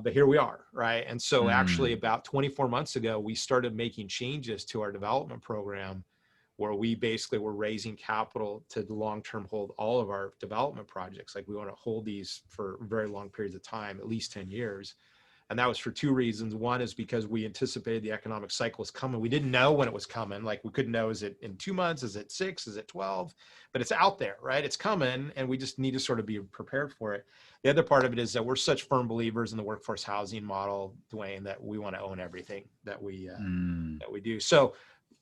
But here we are, right? And so actually Mm, about 24 months ago, we started making changes to our development program where we basically were raising capital to long-term hold all of our development projects. Like we want to hold these for very long periods of time, at least 10 years. And that was for two reasons. One is because we anticipated the economic cycle was coming. We didn't know when it was coming. Like we couldn't know, is it in 2 months? Is it 6? Is it 12? But it's out there, right? It's coming and we just need to sort of be prepared for it. The other part of it is that we're such firm believers in the workforce housing model, Dwaine, that we want to own everything mm, that we do. So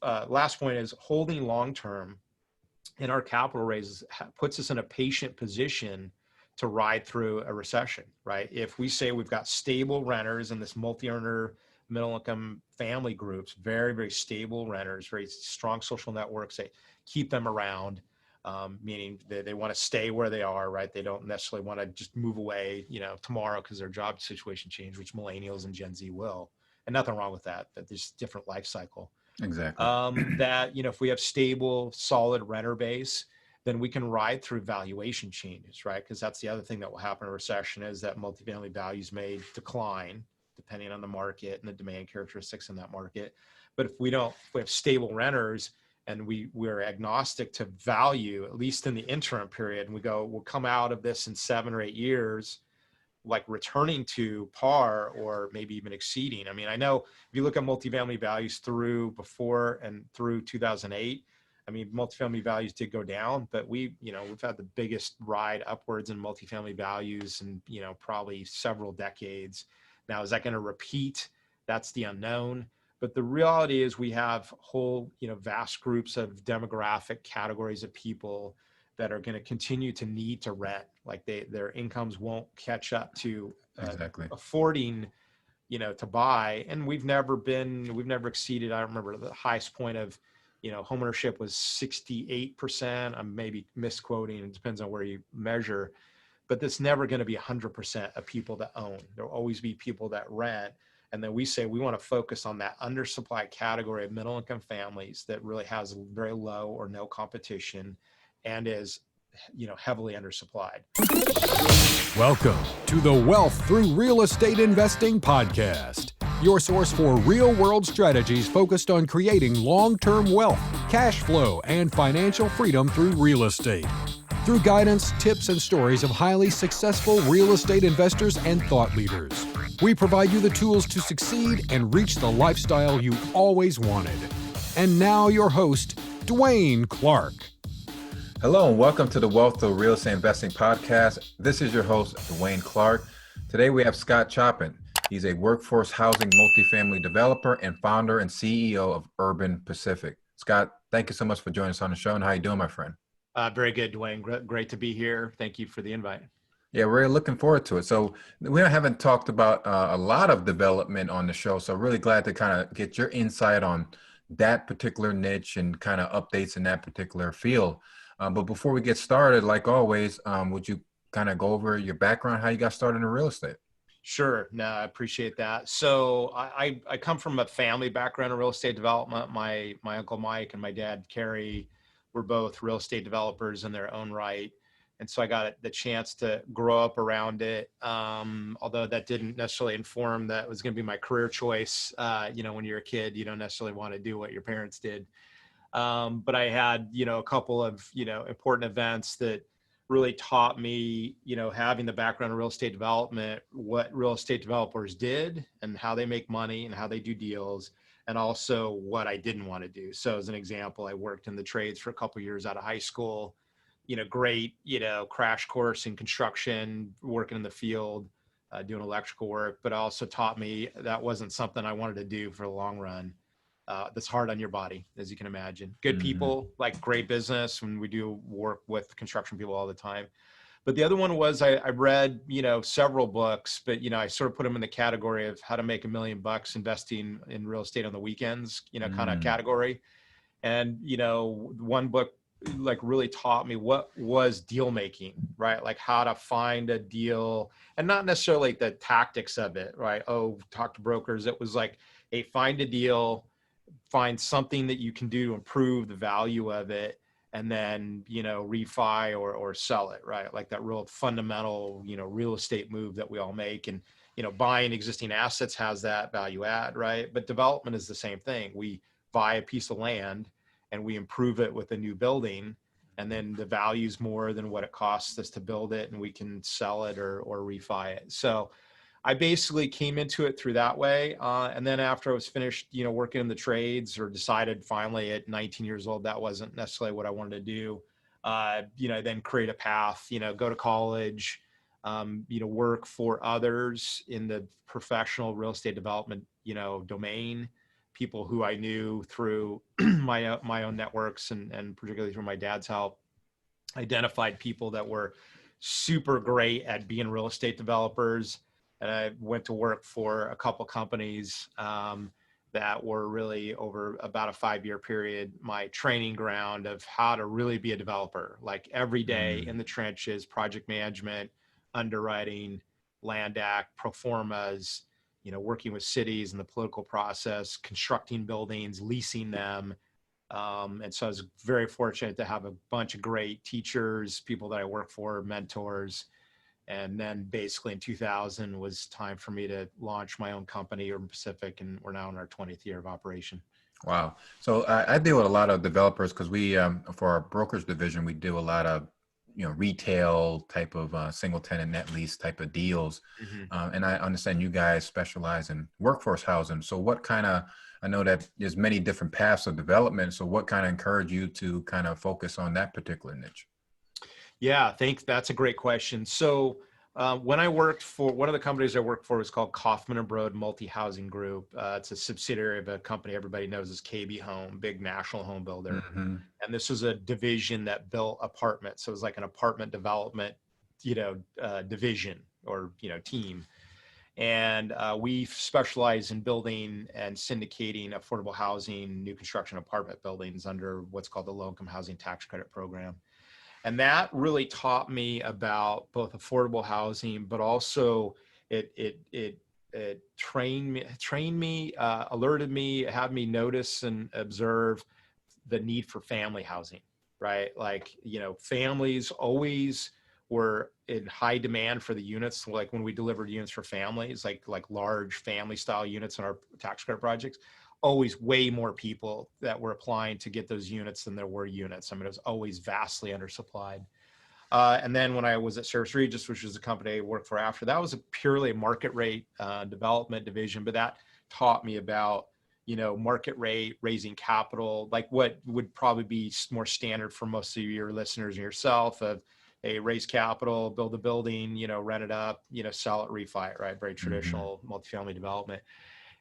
last point is holding long-term in our capital raises puts us in a patient position to ride through a recession, right? If we say we've got stable renters in this multi-earner, middle income family groups, very, very stable renters, very strong social networks, they keep them around, meaning they want to stay where they are, right? They don't necessarily want to just move away, tomorrow because their job situation changed, which millennials and Gen Z will. And nothing wrong with that, but there's different life cycle. exactly. That, if we have stable, solid renter base, then we can ride through valuation changes, right? Because that's the other thing that will happen in a recession is that multifamily values may decline depending on the market and the demand characteristics in that market. But if we have stable renters and we're agnostic to value, at least in the interim period, and we'll come out of this in 7 or 8 years like returning to par or maybe even exceeding. I mean, I know if you look at multifamily values through before and through 2008, I mean, multifamily values did go down, but we've had the biggest ride upwards in multifamily values in, probably several decades. Now, is that going to repeat? That's the unknown. But the reality is we have whole, vast groups of demographic categories of people that are going to continue to need to rent. Like their incomes won't catch up to Exactly. affording, to buy. And we've never exceeded. I remember the highest point of, homeownership was 68%. I'm maybe misquoting. It depends on where you measure, but that's never going to be 100% of people that own. There'll always be people that rent. And then we say we want to focus on that undersupplied category of middle income families that really has very low or no competition and is heavily undersupplied. Welcome to the Wealth Through Real Estate Investing podcast, your source for real-world strategies focused on creating long-term wealth, cash flow, and financial freedom through real estate. Through guidance, tips, and stories of highly successful real estate investors and thought leaders, we provide you the tools to succeed and reach the lifestyle you always wanted. And now your host, Dwaine Clarke. Hello and welcome to the Wealth Through Real Estate Investing podcast. This is your host, Dwaine Clarke. Today we have Scott Choppin. He's a workforce housing multifamily developer and founder and CEO of Irvine-based. Scott, thank you so much for joining us on the show. And how you doing, my friend? Very good, Dwaine. Great to be here. Thank you for the invite. Yeah, we're looking forward to it. So we haven't talked about a lot of development on the show. So really glad to kind of get your insight on that particular niche and kind of updates in that particular field. But before we get started, like always, would you kind of go over your background, how you got started in real estate? Sure. No, I appreciate that. So I come from a family background in real estate development. My uncle Mike and my dad Kerry were both real estate developers in their own right. And so I got the chance to grow up around it. Although that didn't necessarily inform that it was going to be my career choice. When you're a kid, you don't necessarily want to do what your parents did. But I had, a couple of, important events that really taught me, having the background in real estate development, what real estate developers did and how they make money and how they do deals, and also what I didn't want to do. So as an example, I worked in the trades for a couple of years out of high school, great, crash course in construction, working in the field, doing electrical work, but also taught me that wasn't something I wanted to do for the long run. That's hard on your body, as you can imagine. Good Mm-hmm. people, like great business, when we do work with construction people all the time. But the other one was I read, several books, but, I sort of put them in the category of how to make $1 million investing in real estate on the weekends, kind of category. And, one book like really taught me what was deal making, right? Like how to find a deal and not necessarily the tactics of it, right? Oh, talk to brokers. It was like, hey, find a deal, find something that you can do to improve the value of it, and then, refi or sell it, right? Like that real fundamental, real estate move that we all make. And buying existing assets has that value add, right? But development is the same thing. We buy a piece of land and we improve it with a new building, and then the value's more than what it costs us to build it, and we can sell it or refi it. So I basically came into it through that way. And then after I was finished, working in the trades, or decided finally at 19 years old, that wasn't necessarily what I wanted to do. Then create a path, go to college, work for others in the professional real estate development, domain, people who I knew through my own networks, and particularly through my dad's help, identified people that were super great at being real estate developers. And I went to work for a couple companies that were really, over about a 5-year period, my training ground of how to really be a developer, like every day in the trenches, project management, underwriting, land act, pro formas, working with cities in the political process, constructing buildings, leasing them. And so I was very fortunate to have a bunch of great teachers, people that I work for, mentors. And then basically in 2000 was time for me to launch my own company, Urban Pacific, and we're now in our 20th year of operation. Wow. So I deal with a lot of developers because we, for our brokerage division, we do a lot of, retail type of single tenant net lease type of deals. And I understand you guys specialize in workforce housing. So I know that there's many different paths of development. So what kind of encouraged you to kind of focus on that particular niche? Yeah, that's a great question. So when I worked for, one of the companies I worked for was called Kaufman and Broad Multi-Housing Group. It's a subsidiary of a company everybody knows as KB Home, big national home builder. And this was a division that built apartments. So it was like an apartment development, division or, team. And we specialize in building and syndicating affordable housing, new construction apartment buildings under what's called the Low-Income Housing Tax Credit Program. And that really taught me about both affordable housing, but also it trained me, alerted me, had me notice and observe the need for family housing, right? Like, families always were in high demand for the units. Like when we delivered units for families, like large family style units in our tax credit projects, always way more people that were applying to get those units than there were units. I mean, it was always vastly undersupplied. And then when I was at Sares-Regis, which was the company I worked for after, that was a purely market rate development division, but that taught me about, market rate, raising capital, like what would probably be more standard for most of your listeners and yourself of, hey, raise capital, build a building, rent it up, sell it, refi it, right? Very traditional multifamily development.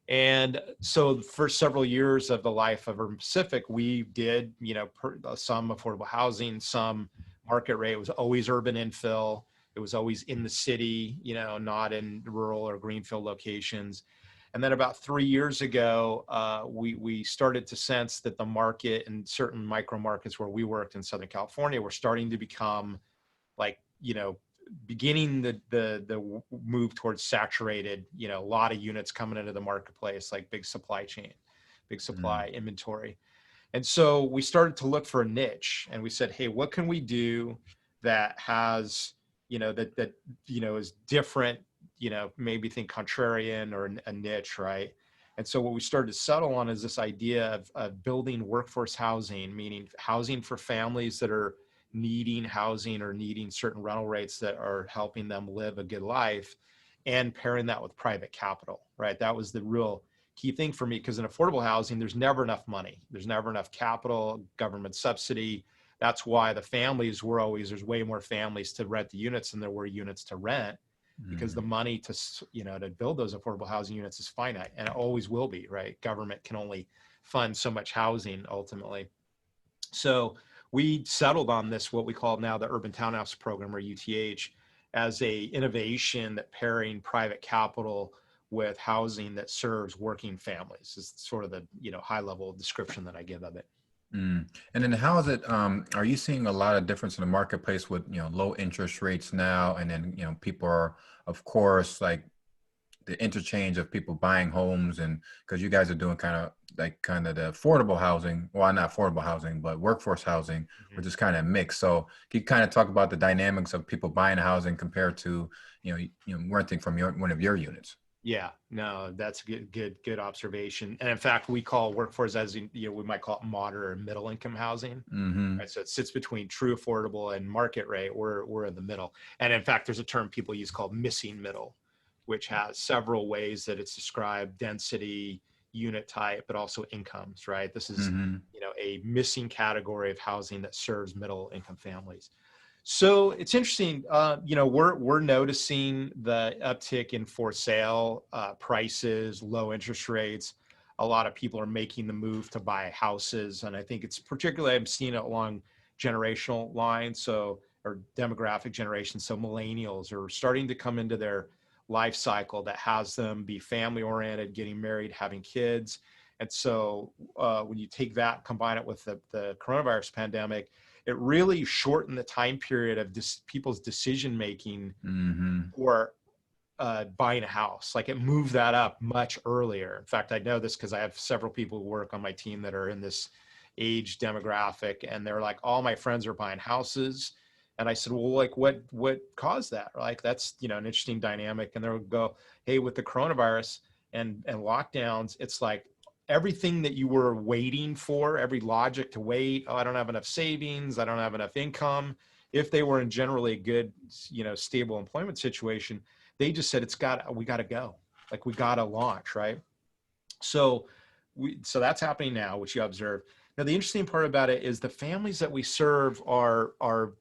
And so for several years of the life of Urban Pacific, we did, some affordable housing, some market rate. It was always urban infill. It was always in the city, not in rural or greenfield locations. And then about 3 years ago, we started to sense that the market in certain micro markets where we worked in Southern California were starting to become like, beginning the move towards saturated, a lot of units coming into the marketplace, like big supply chain, big supply inventory. And so we started to look for a niche, and we said, hey, what can we do that has, that is different, maybe think contrarian or a niche, right? And so what we started to settle on is this idea of building workforce housing, meaning housing for families that are needing housing or needing certain rental rates that are helping them live a good life, and pairing that with private capital, right? That was the real key thing for me, because in affordable housing, there's never enough money. There's never enough capital, government subsidy. That's why the families were always, there's way more families to rent the units than there were units to rent, because the money to, to build those affordable housing units is finite, and it always will be, right? Government can only fund so much housing ultimately. So we settled on this, what we call now the Urban Townhouse program, or UTH, as a innovation that pairing private capital with housing that serves working families is sort of the, high level description that I give of it. And then how is it, are you seeing a lot of difference in the marketplace with, low interest rates now? And then, people are, of course, like the interchange of people buying homes, and because you guys are doing kind of the affordable housing, well, not affordable housing, but workforce housing, which is kind of mixed. So can you kind of talk about the dynamics of people buying housing compared to, renting from one of your units? Yeah, no, that's a good observation. And in fact, we call workforce as, we might call it moderate or middle income housing. Mm-hmm. Right? So it sits between true affordable and market rate. We're in the middle. And in fact, there's a term people use called missing middle, which has several ways that it's described: density, unit type, but also incomes, right? This is, Mm-hmm. a missing category of housing that serves middle income families. So it's interesting, we're noticing the uptick in for sale prices, low interest rates. A lot of people are making the move to buy houses, and I think it's particularly, I'm seeing it along generational lines, or demographic generations. So millennials are starting to come into their life cycle that has them be family oriented, getting married, having kids. And so when you take that, combine it with the coronavirus pandemic, it really shortened the time period of people's decision making Mm-hmm. for buying a house. Like, it moved that up much earlier. In fact, I know this because I have several people who work on my team that are in this age demographic, and they're like, all my friends are buying houses. And I said, well, like, what caused that? Like, that's, an interesting dynamic. And they'll go, hey, with the coronavirus and lockdowns, it's like, everything that you were waiting for, every logic to wait, oh, I don't have enough savings, I don't have enough income. If they were in generally a good, stable employment situation, they just said, we got to go. Like, we got to launch, right? So that's happening now, which you observe. Now, the interesting part about it is the families that we serve are